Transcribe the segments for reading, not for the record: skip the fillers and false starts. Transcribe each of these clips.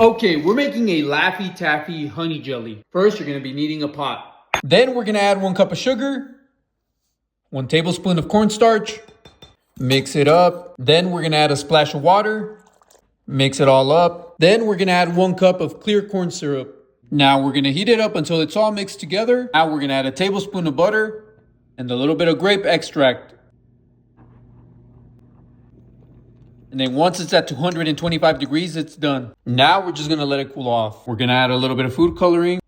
Okay, we're making a Laffy Taffy honey jelly. First, you're going to be needing a pot. Then we're going to add 1 cup of sugar, 1 tablespoon of cornstarch, mix it up. Then we're going to add a splash of water, mix it all up. Then we're going to add 1 cup of clear corn syrup. Now we're going to heat it up until it's all mixed together. Now we're going to add a tablespoon of butter and a little bit of grape extract. And then once it's at 225 degrees, it's done. Now we're just going to let it cool off. We're going to add a little bit of food coloring.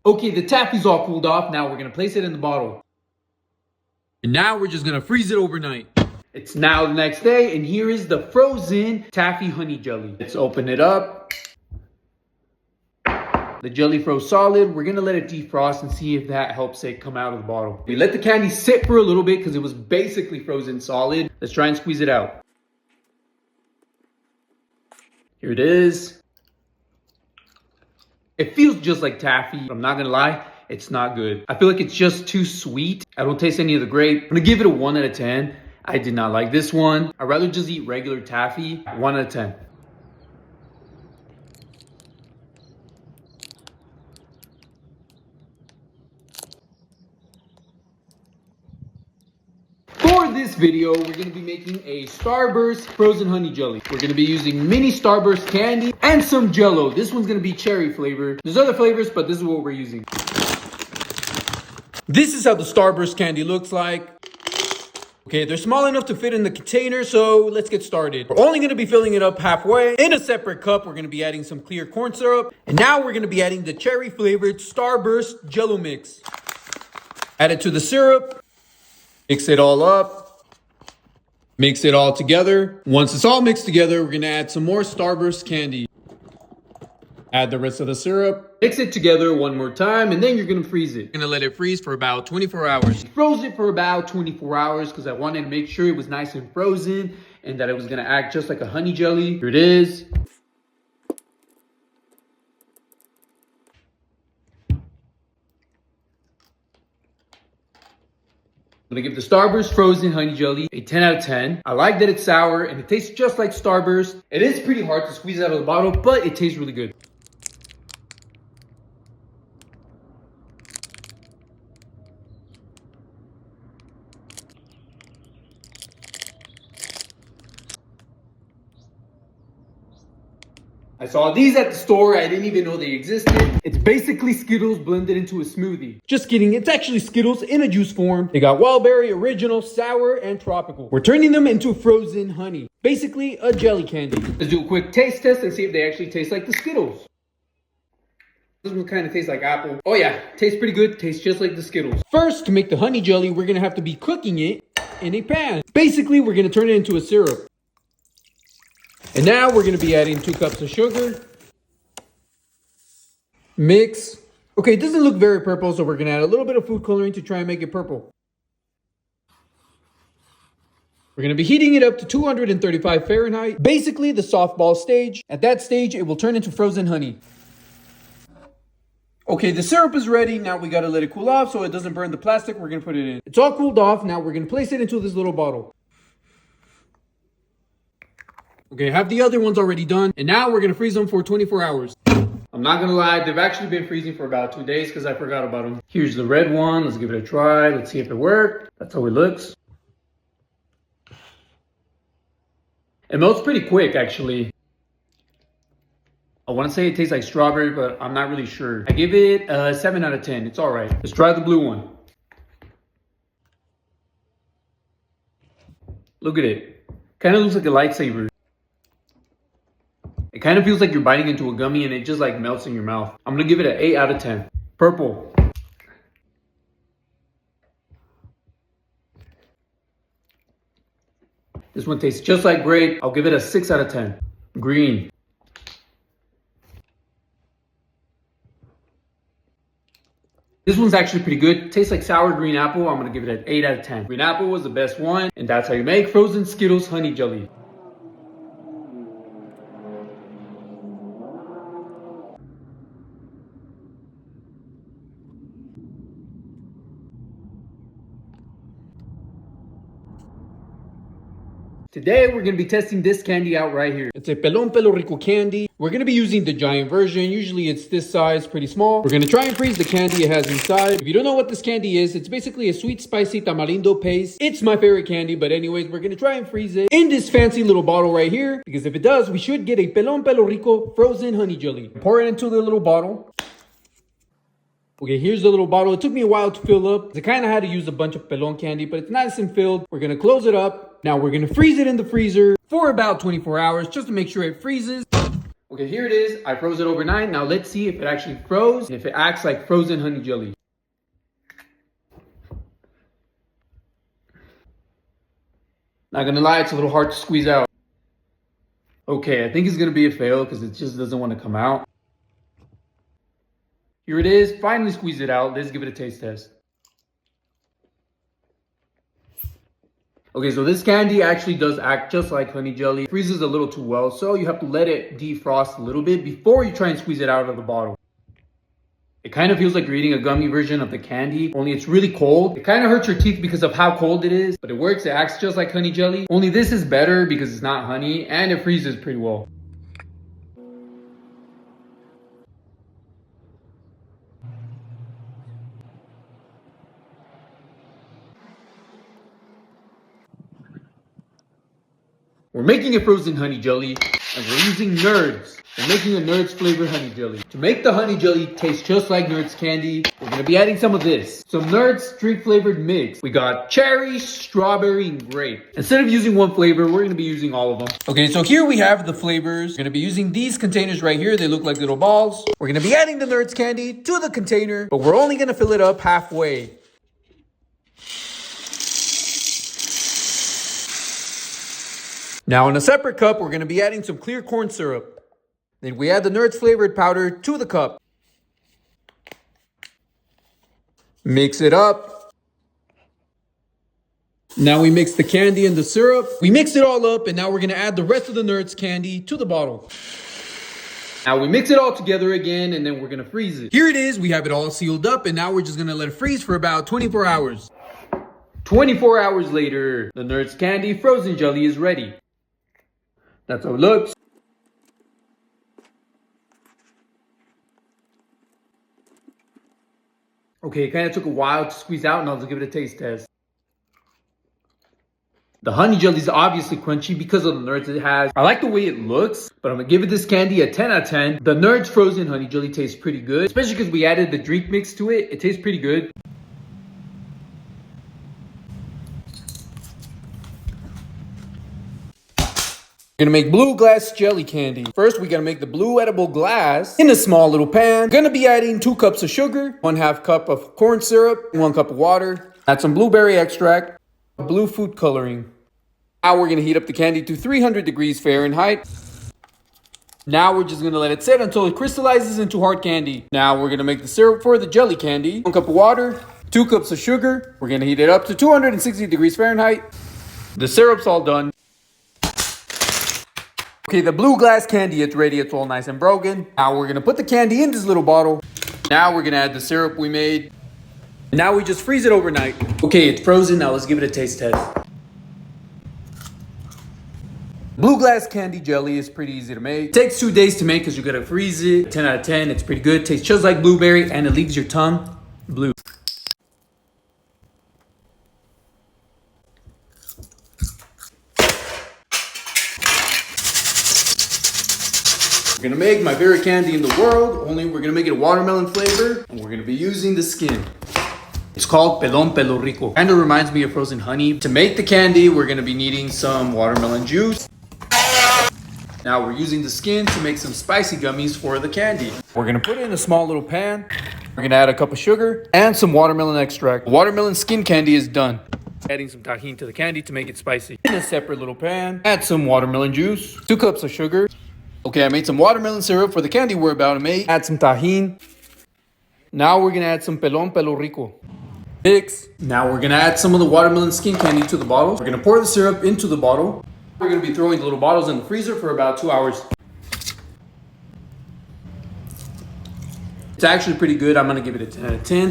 Okay, the taffy's all cooled off. Now we're going to place it in the bottle. And now we're just going to freeze it overnight. It's now the next day, and here is the frozen taffy honey jelly. Let's open it up. The jelly froze solid. We're going to let it defrost and see if that helps it come out of the bottle. We let the candy sit for a little bit because it was basically frozen solid. Let's try and squeeze it out. Here it is. It feels just like taffy. I'm not going to lie. It's not good. I feel like it's just too sweet. I don't taste any of the grape. I'm going to give it a 1 out of 10. I did not like this one. I'd rather just eat regular taffy. 1 out of 10. For this video, we're going to be making a Starburst frozen honey jelly. We're going to be using mini Starburst candy and some Jell-O. This one's going to be cherry flavor. There's other flavors, but this is what we're using. This is how the Starburst candy looks like. Okay, they're small enough to fit in the container, so let's get started. We're only going to be filling it up halfway. In a separate cup, we're going to be adding some clear corn syrup. And now we're going to be adding the cherry flavored Starburst Jell-O mix. Add it to the syrup. Mix it all up. Mix it all together. Once it's all mixed together, we're going to add some more Starburst candy. Add the rest of the syrup. Mix it together 1 more time, and then you're going to freeze it. You're going to let it freeze for about 24 hours. I froze it for about 24 hours because I wanted to make sure it was nice and frozen and that it was going to act just like a honey jelly. Here it is. I'm going to give the Starburst frozen honey jelly a 10 out of 10. I like that it's sour and it tastes just like Starburst. It is pretty hard to squeeze out of the bottle, but it tastes really good. I saw these at the store. I didn't even know they existed. It's basically Skittles blended into a smoothie. Just kidding. It's actually Skittles in a juice form. They got wild berry, original, sour, and tropical. We're turning them into frozen honey. Basically a jelly candy. Let's do a quick taste test and see if they actually taste like the Skittles. This one kind of tastes like apple. Oh yeah, tastes pretty good. Tastes just like the Skittles. First, to make the honey jelly, we're going to have to be cooking it in a pan. Basically, we're going to turn it into a syrup. And now we're going to be adding 2 cups of sugar. Mix. Okay, it doesn't look very purple, so we're going to add a little bit of food coloring to try and make it purple. We're going to be heating it up to 235 Fahrenheit. Basically the softball stage. At that stage, it will turn into frozen honey. Okay, the syrup is ready. Now we got to let it cool off so it doesn't burn the plastic. We're going to put it in. It's all cooled off. Now we're going to place it into this little bottle. Okay, I have the other ones already done. And now we're going to freeze them for 24 hours. I'm not going to lie, they've actually been freezing for about 2 days because I forgot about them. Here's the red one. Let's give it a try. Let's see if it worked. That's how it looks. It melts pretty quick, actually. I want to say it tastes like strawberry, but I'm not really sure. I give it a 7 out of 10. It's all right. Let's try the blue one. Look at it. Kind of looks like a lightsaber. It kind of feels like you're biting into a gummy and it just like melts in your mouth. I'm going to give it an 8 out of 10. Purple. This one tastes just like grape. I'll give it a 6 out of 10. Green. This one's actually pretty good. Tastes like sour green apple. I'm going to give it an 8 out of 10. Green apple was the best one. And that's how you make frozen Skittles honey jelly. Today, we're going to be testing this candy out right here. It's a Pelon Rico candy. We're going to be using the giant version. Usually it's this size, pretty small. We're going to try and freeze the candy it has inside. If you don't know what this candy is, it's basically a sweet, spicy tamarindo paste. It's my favorite candy, but anyways, we're going to try and freeze it in this fancy little bottle right here. Because if it does, we should get a Pelon Rico frozen honey jelly. Pour it into the little bottle. Okay, here's the little bottle. It took me a while to fill up. I kind of had to use a bunch of Pelon candy, but it's nice and filled. We're going to close it up. Now we're going to freeze it in the freezer for about 24 hours just to make sure it freezes. Okay, here it is. I froze it overnight. Now let's see if it actually froze and if it acts like frozen honey jelly. Not going to lie, it's a little hard to squeeze out. Okay, I think it's going to be a fail because it just doesn't want to come out. Here it is. Finally squeeze it out. Let's give it a taste test. Okay, so this candy actually does act just like honey jelly. It freezes a little too well, so you have to let it defrost a little bit before you try and squeeze it out of the bottle. It kind of feels like you're eating a gummy version of the candy, only it's really cold. It kind of hurts your teeth because of how cold it is, but it works. It acts just like honey jelly. Only this is better because it's not honey and it freezes pretty well. We're making a frozen honey jelly, and we're using Nerds. We're making a Nerds flavored honey jelly. To make the honey jelly taste just like Nerds candy, we're going to be adding some of this. Some Nerds drink flavored mix. We got cherry, strawberry, and grape. Instead of using one flavor, we're going to be using all of them. Okay, so here we have the flavors. We're going to be using these containers right here. They look like little balls. We're going to be adding the Nerds candy to the container, but we're only going to fill it up halfway. Now in a separate cup, we're going to be adding some clear corn syrup. Then we add the Nerds flavored powder to the cup. Mix it up. Now we mix the candy and the syrup. We mix it all up, and now we're going to add the rest of the Nerds candy to the bottle. Now we mix it all together again, and then we're going to freeze it. Here it is. We have it all sealed up, and now we're just going to let it freeze for about 24 hours. 24 hours later, the Nerds candy frozen jelly is ready. That's how it looks. Okay, it kind of took a while to squeeze out, and I'll just give it a taste test. The honey jelly is obviously crunchy because of the Nerds it has. I like the way it looks, but I'm going to give it this candy a 10 out of 10. The Nerds frozen honey jelly tastes pretty good, especially because we added the drink mix to it. It tastes pretty good. We're gonna make blue glass jelly candy. First, we gotta make the blue edible glass in a small little pan. Gonna be adding 2 cups of sugar, 1/2 cup of corn syrup, 1 cup of water. Add some blueberry extract, blue food coloring. Now we're gonna heat up the candy to 300 degrees Fahrenheit. Now we're just gonna let it sit until it crystallizes into hard candy. Now we're gonna make the syrup for the jelly candy. 1 cup of water, 2 cups of sugar. We're gonna heat it up to 260 degrees Fahrenheit. The syrup's all done. Okay, the blue glass candy, it's ready. It's all nice and broken. Now we're gonna put the candy in this little bottle. Now we're gonna add the syrup we made. Now we just freeze it overnight. Okay, it's frozen. Now let's give it a taste test. Blue glass candy jelly is pretty easy to make. It takes 2 days to make because you gotta freeze it. 10 out of 10, it's pretty good. Tastes just like blueberry and it leaves your tongue blue. We're gonna make my favorite candy in the world, only we're gonna make it a watermelon flavor, and we're gonna be using the skin. It's called Pelon Rico. Kinda reminds me of frozen honey. To make the candy, we're gonna be needing some watermelon juice. Now we're using the skin to make some spicy gummies for the candy. We're gonna put it in a small little pan. We're gonna add a cup of sugar and some watermelon extract. Watermelon skin candy is done. Adding some tahini to the candy to make it spicy. In a separate little pan, add some watermelon juice, 2 cups of sugar. Okay, I made some watermelon syrup for the candy we're about to make. Add some tahini. Now we're gonna add some Pelon Rico. Mix. Now we're gonna add some of the watermelon skin candy to the bottle. We're gonna pour the syrup into the bottle. We're gonna be throwing the little bottles in the freezer for about 2 hours. It's actually pretty good. I'm gonna give it a 10 out of 10.